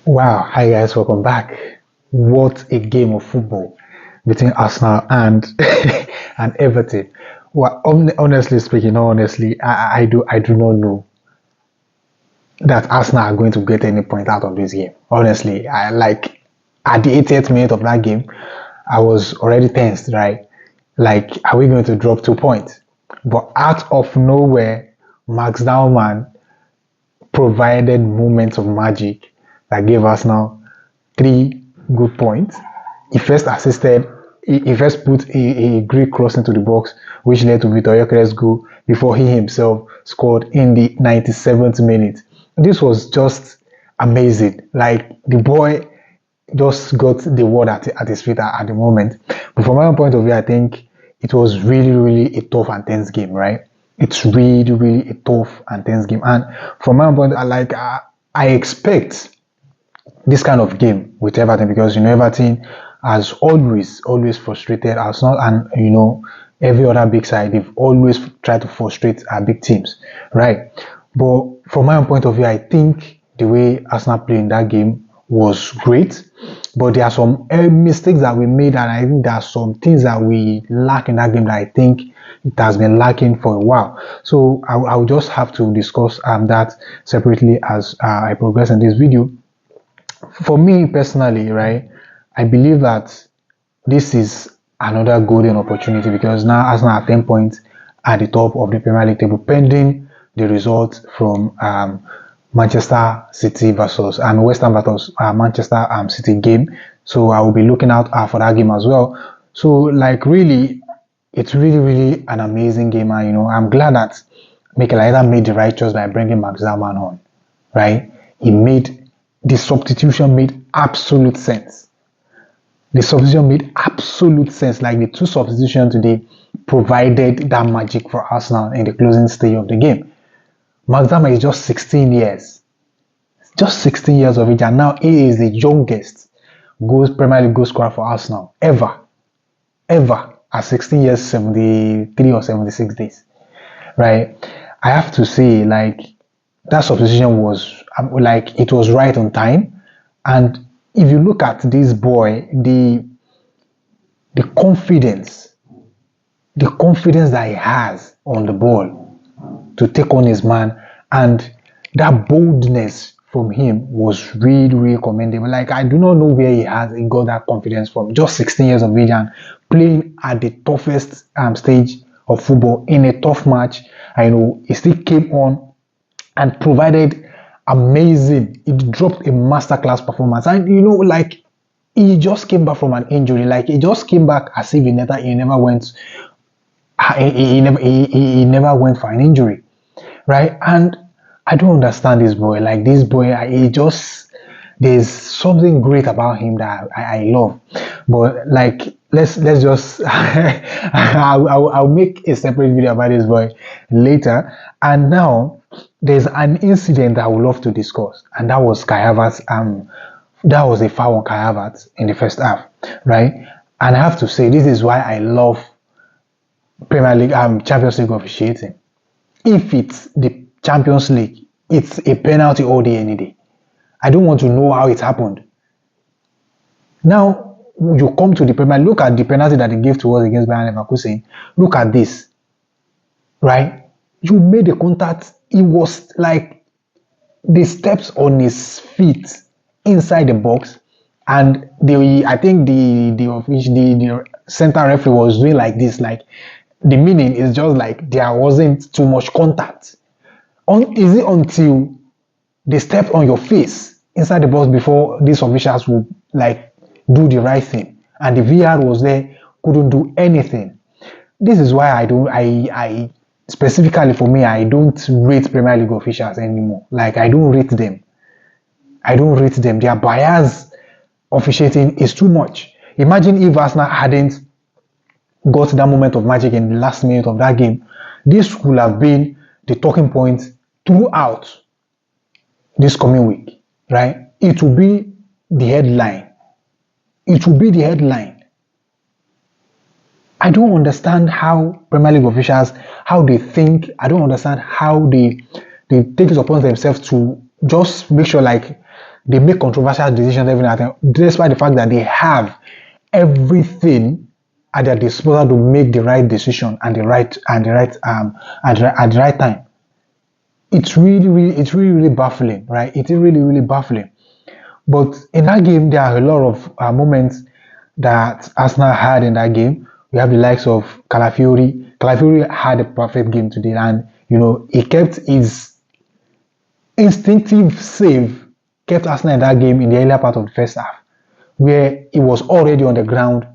Wow, hi guys, welcome back. What a game of football between Arsenal and and Everton. Well, honestly speaking, honestly, I do not know that Arsenal are going to get any point out of this game. Honestly, I like at the 80th minute of that game, I was already tensed, right? Like, are we going to drop 2 points? But out of nowhere, Max Dowman provided moments of magic that gave Arsenal 3 good points. He first assisted, he first put a great cross into the box, which led to Vitor Gyökeres' goal before he himself scored in the 97th minute. This was just amazing. Like, the boy just got the world at his feet at the moment. But from my own point of view, I think it was really a tough and tense game, right? It's really a tough and tense game. And from my own point, I expect this kind of game with Everton because Everton has always frustrated Arsenal and every other big side. They've always tried to frustrate our big teams, right? But from my own point of view, I think the way Arsenal played in that game was great. But there are some mistakes that we made, and I think there are some things that we lack in that game that I think it has been lacking for a while. So I will just have to discuss that separately as I progress in this video. For me personally, right, I believe that this is another golden opportunity because now Arsenal are 10 points at the top of the Premier League table, pending the result from Manchester City versus West Ham versus Manchester City game. So I will be looking out for that game as well. So like really, it's really an amazing game, and I'm glad that Mikel Arteta made the right choice by bringing Max Zalman on, right? He made the substitution made absolute sense. The substitution made absolute sense. Like the two substitutions today provided that magic for Arsenal in the closing stage of the game. Max Zalman is just 16 years. Just 16 years of age, and now he is the youngest Premier League goal scorer for Arsenal ever at 16 years, 73 or 76 days, right? I have to say, like, that substitution was like it was right on time. And if you look at this boy, the confidence that he has on the ball to take on his man, and that boldness from him was really commendable. Like, I do not know where he got that confidence from. Just 16 years of age and playing at the toughest stage of football in a tough match. I know he still came on and provided amazing. It dropped a masterclass performance, and like, he just came back from an injury. Like, he just came back as if he never went. He never went for an injury, right? And I don't understand this boy. Like, this boy, there's something great about him that I love. But like, let's just I'll make a separate video about this boy later. And now there's an incident that I would love to discuss, and that was Kai Havertz. That was a foul on Kai Havertz in the first half, right? And I have to say, this is why I love Premier League Champions League officiating. If it's the Champions League, it's a penalty all day, any day. I don't want to know how it happened. Now, you come to the Premier League, look at the penalty that they gave to us against Bayern Leverkusen. Look at this, right? You made the contact. It was like the steps on his feet inside the box, and I think the center referee was doing like this. Like, the meaning is just like there wasn't too much contact. Is it until they stepped on your face inside the box before these officials would like do the right thing? And the VR was there, couldn't do anything. This is why I specifically for me, I don't rate Premier League officials anymore. Like, I don't rate them. Their bias officiating is too much. Imagine if Arsenal hadn't got that moment of magic in the last minute of that game. This would have been the talking point throughout this coming week, right? It will be the headline. I don't understand how Premier League officials, how they think. I don't understand how they take it upon themselves to just make sure, like, They make controversial decisions every now and then, despite the fact that they have everything at their disposal to make the right decision and at the right time. It's really baffling, right? It is really baffling. But in that game, there are a lot of moments that Arsenal had in that game. We have the likes of Calafiori. Calafiori had a perfect game today, and he kept his instinctive save, kept Arsenal in that game in the earlier part of the first half, where he was already on the ground.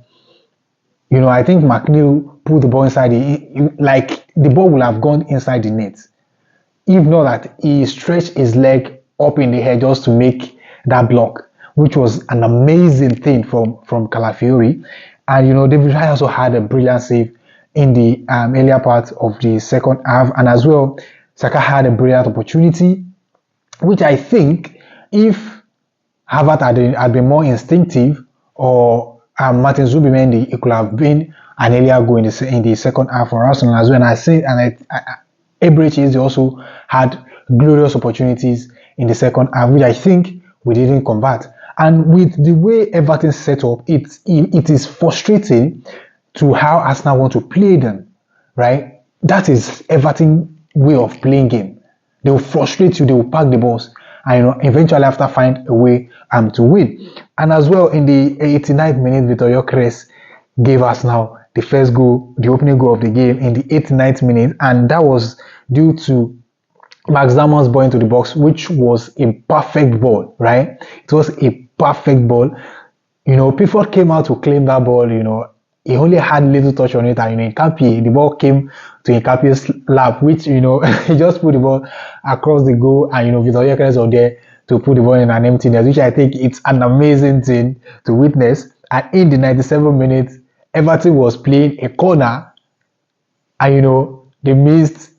I think McNeil put the ball inside like the ball would have gone inside the net. If not that he stretched his leg up in the air just to make that block, which was an amazing thing from Calafiori. And David Raya also had a brilliant save in the earlier part of the second half, and as well, Saka had a brilliant opportunity, which I think if Harvard had been more instinctive, or Martin Zubimendi, it could have been an earlier goal in the second half for Arsenal as well. And I say, Eberechi also had glorious opportunities in the second half, which I think we didn't convert. And with the way Everton set up, it is frustrating to how Arsenal want to play them, right? That is Everton way of playing game. They will frustrate you, they will pack the balls, and eventually after find a way to win. And as well, in the 89th minute, Vitor Gyökeres gave us now the first goal, the opening goal of the game in the 89th minute, and that was due to Max Damon's ball into the box, which was a perfect ball, right? It was a perfect ball. Pickford came out to claim that ball, he only had little touch on it, and Nkapie, the ball came to Nkapie's lap, which he just put the ball across the goal, and Vitor Gyökeres was there to put the ball in an empty net, which I think it's an amazing thing to witness. And in the 97 minutes, Everton was playing a corner, and they missed,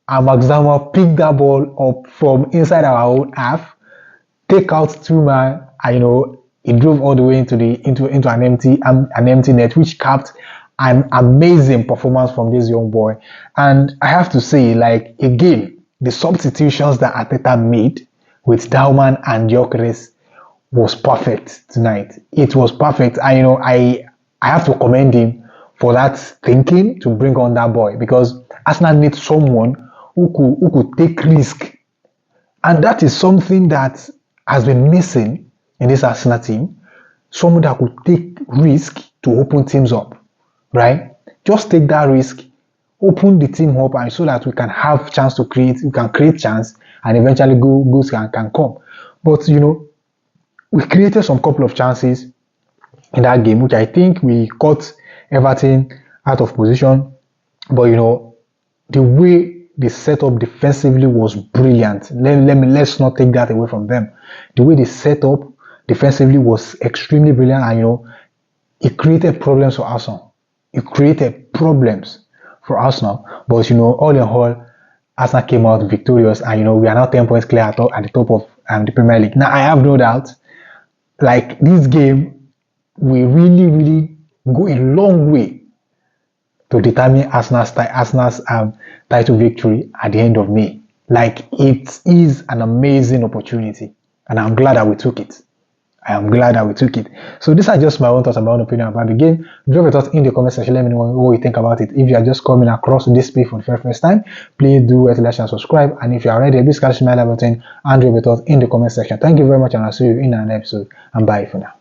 and Max Damon picked that ball up from inside our own half, take out two man, and he drove all the way into an empty net, which capped an amazing performance from this young boy. And I have to say, like, again, the substitutions that Arteta made with Dowman and Gyökeres was perfect tonight. It was perfect. I have to commend him for that thinking to bring on that boy, because Arsenal needs someone who could take risk, and that is something that has been missing in this Arsenal team. Someone that could take risk to open teams up, right? Just take that risk, open the team up, and so that we can have chance to create. We can create chance, and eventually goals can come. But we created some couple of chances in that game, which I think we caught Everton out of position. But the way they set up defensively was brilliant. Let's not take that away from them. The way they set up defensively was extremely brilliant, and it created problems for Arsenal. It created problems for Arsenal. But all in all, Arsenal came out victorious, and we are now 10 points clear at the top of the Premier League. Now I have no doubt, like, this game will really go a long way to determine Arsenal's title victory at the end of May. Like, it is an amazing opportunity, and I'm glad that we took it. I am glad that we took it. So these are just my own thoughts, about opinion about the game. Drop your thoughts in the comment section. Let me know what you think about it. If you are just coming across this page for the very first time, please do like and subscribe. And if you are already please catch my like button and drop your thoughts in the comment section. Thank you very much, and I'll see you in another episode. And bye for now.